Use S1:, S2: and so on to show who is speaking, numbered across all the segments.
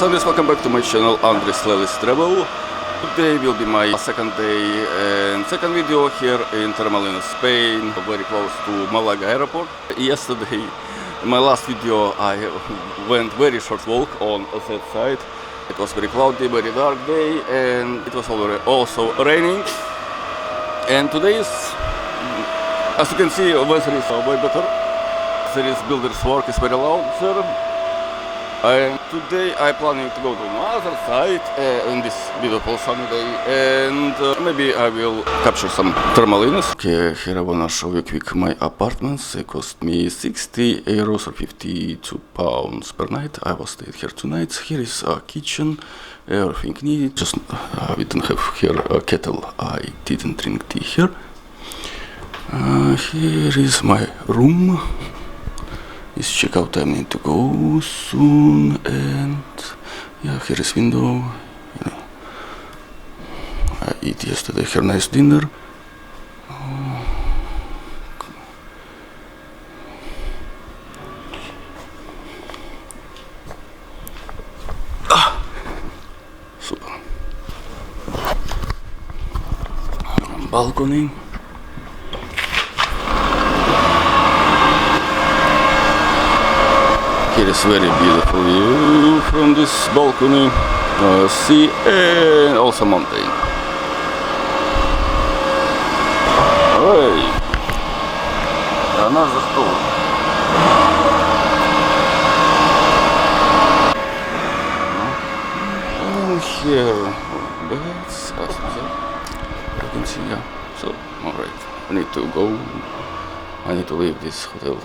S1: guys, Andris, welcome back to my channel, Andris Lelis Travel. Today will be my second day and second video here in Torremolinos, Spain, very close to Malaga airport. Yesterday, in my last video, I went very short walk on that side. It was very cloudy, very dark day, and it was also raining. And today is, as you can see, weather is way better. There is builders' work is very loud there. And today I'm planning to go to another site on this beautiful sunny day, and maybe I will capture some Torremolinos. Okay, here I wanna show you quick my apartments. They cost me 60 euros or 52 pounds per night. I was stayed here 2 nights. Here is a kitchen, everything needed. Just we don't have here a kettle. I didn't drink tea here. Here is my room. It's checkout time, need to go soon, and yeah, here is window. You know, I eat yesterday here nice dinner. Super. Balcony. Here is very beautiful view from this balcony, sea and also mountain. Hey, another store. And here, beds, as you can see, yeah. So, alright, I need to go, I need to leave this hotel.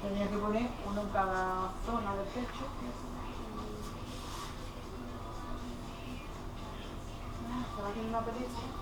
S2: Tenía que poner uno en cada zona del pecho. Se va haciendo una película.